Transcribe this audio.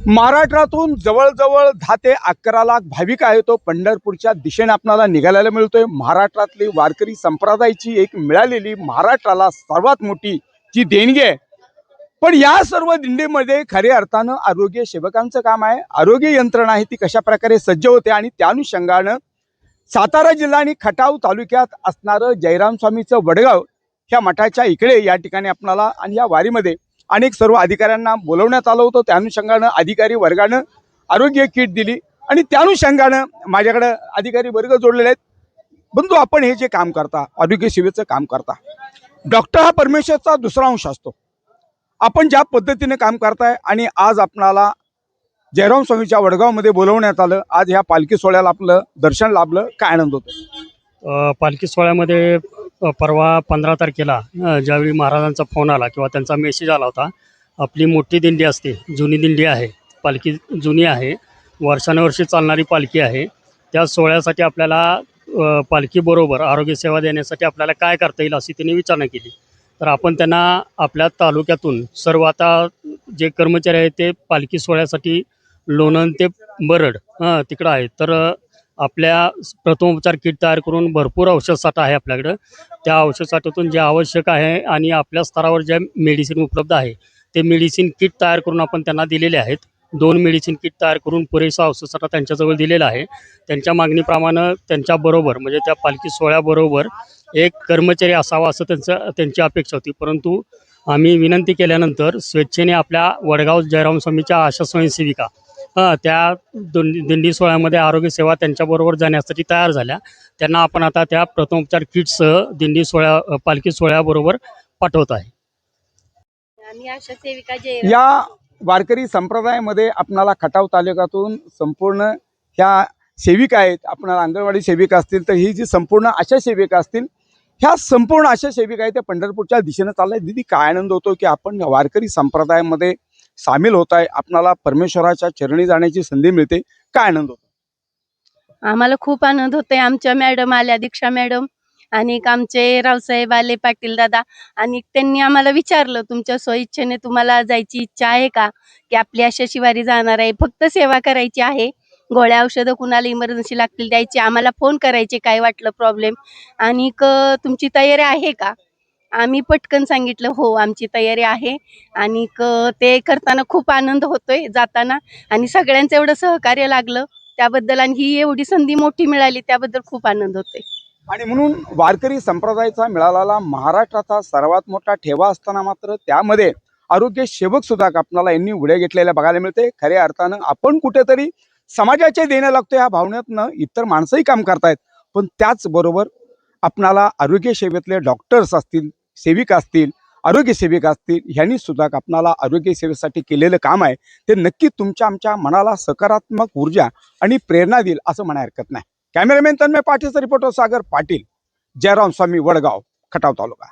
महाराष्ट्रातून जवळजवळ 10 ते 11 लाख भाविक आहे तो पंढरपूरच्या दिशेने आपल्याला निघालेला मिळतोय। महाराष्ट्रातली वारकरी संप्रदायाची एक मिळालेली महाराष्ट्राला सर्वात मोठी जी देणगी आहे। पण या सर्व दिंडीमध्ये खऱ्या अर्थानं आरोग्य सेवकांचं काम आहे। आरोग्य यंत्रणा आहे ती कशा प्रकारे सज्ज होते आणि त्या अनुषंगानं सातारा जिल्हा आणि खटाव तालुक्यात असणारं जयराम स्वामीचं वडगाव ह्या मठाच्या इकडे या ठिकाणी आपल्याला आणि या वारीमध्ये अनेक सर्व अधिकाऱ्यांना बोलवण्यात आलं होतं। त्या अनुषंगानं अधिकारी वर्गानं आरोग्य किट दिली आणि त्या अनुषंगानं माझ्याकडे अधिकारी वर्ग जोडलेले आहेत। बंधू, आपण हे जे काम करता, आरोग्य सेवेचं काम करता, डॉक्टर हा परमेश्वरचा दुसरा अंश असतो। आपण ज्या पद्धतीने काम करताय आणि आज आपणाला जयराम स्वामीच्या वडगावमध्ये बोलवण्यात आलं, आज ह्या पालखी सोहळ्याला आपलं दर्शन लाभलं, काय आनंद होतो? पालखी सोहळ्यामध्ये परवा 15 तारखेला ज्यावेळी महाराजांचा फोन आला किंवा त्यांचा मेसेज आला होता, आपली मोठी दिंडी असते, जुनी दिंडी आहे, पालखी जुनी आहे, वर्षानुवर्षे चालणारी पालखी आहे, त्या सोहळ्यासाठी आपल्याला पालखीबरोबर आरोग्यसेवा देण्यासाठी आपल्याला काय करता येईल अशी त्यांनी विचारणा केली। तर आपण त्यांना आपल्या तालुक्यातून सर्व आता जे कर्मचारी आहेत ते पालखी सोहळ्यासाठी लोणंद ते बरड तिकडं आहे, तर आपल्या प्रथमोपचार किट तयार करून भरपूर औषधसाठा आहे आपल्याकडं। त्या औषधसाठ्यातून जे आवश्यक आहे आणि आपल्या स्तरावर ज्या मेडिसिन उपलब्ध आहे ते मेडिसिन किट तयार करून आपण त्यांना दिलेले आहेत। 2 मेडिसिन किट तयार करून पुरेसा औषधसाठा त्यांच्याजवळ दिलेला आहे। त्यांच्या मागणीप्रमाणे त्यांच्याबरोबर म्हणजे त्या पालखी सोहळ्याबरोबर एक कर्मचारी असावा असं त्यांची अपेक्षा होती, परंतु आम्ही विनंती केल्यानंतर स्वेच्छेने आपल्या वडगाव जयराम स्वामीच्या आशा स्वयंसेविका त्या दिंडी सोहळ्यामध्ये आरोग्य सेवा त्यांच्याबरोबर जाण्यासाठी तयार झाल्या। त्यांना आपण आता त्या प्रथमोपचार किटसह दिंडी सोहळ्या पालखी सोहळ्याबरोबर पाठवत आहे। या वारकरी संप्रदायामध्ये आपणाला खटाव तालुक्यातून संपूर्ण ह्या सेविका आहेत, आपणाला अंगणवाडी सेविका असतील, तर ही जी संपूर्ण आशा सेविका असतील, ह्या संपूर्ण आशा सेविका आहेत त्या पंढरपूरच्या दिशेने चालल्या। दीदी, काय आनंद होतो की आपण वारकरी संप्रदायामध्ये सामील होत आहे, आपणाला परमेश्वराच्या चरणी जाण्याची संधी मिळते, काय आनंद होतो? आम्हाला खूप आनंद होतोय। आमच्या मॅडम आल्या, दीक्षा मॅडम आणि आमचे रावसाहेब आले, पाटील दादा, आणि त्यांनी आम्हाला विचारलं तुमच्या स्वइच्छेने तुम्हाला जायची इच्छा आहे का, की आपली अशा शिवारी जाणार आहे, फक्त सेवा करायची आहे, गोळ्या औषधं कुणाला इमर्जन्सी लागतील द्यायची, आम्हाला फोन करायचे काय वाटलं प्रॉब्लेम, आणि तुमची तयारी आहे का? आम्ही पटकन सांगितलं हो आमची तयारी आहे। आणि ते करताना खूप आनंद होतोय जाताना, आणि सगळ्यांचं एवढं सहकार्य लागलं त्याबद्दल, आणि ही एवढी संधी मोठी मिळाली त्याबद्दल खूप आनंद होतोय। आणि म्हणून वारकरी संप्रदायाचा मिळालेला महाराष्ट्राचा सर्वात मोठा ठेवा असताना मात्र त्यामध्ये आरोग्य सेवक सुद्धा आपल्याला यांनी उड्या घेतलेल्या बघायला मिळते। खऱ्या अर्थानं आपण कुठेतरी समाजाचे देणं लागतो या भावनेतनं इतर माणसंही काम करतायत, पण त्याचबरोबर आपणाला आरोग्य सेवेतले डॉक्टर्स असतील, सेविका असतील, आरोग्य सेविका असतील, ह्यांनी सुद्धा आपणाला आरोग्य सेवेसाठी केलेलं काम आहे ते नक्की तुमच्या आमच्या मनाला सकारात्मक ऊर्जा आणि प्रेरणा देईल असं म्हणायला हरकत नाही। कॅमेरामॅन तन्मय पाटीलचा रिपोर्टर सागर पाटील, जयराम स्वामी, वडगाव, खटाव तालुका।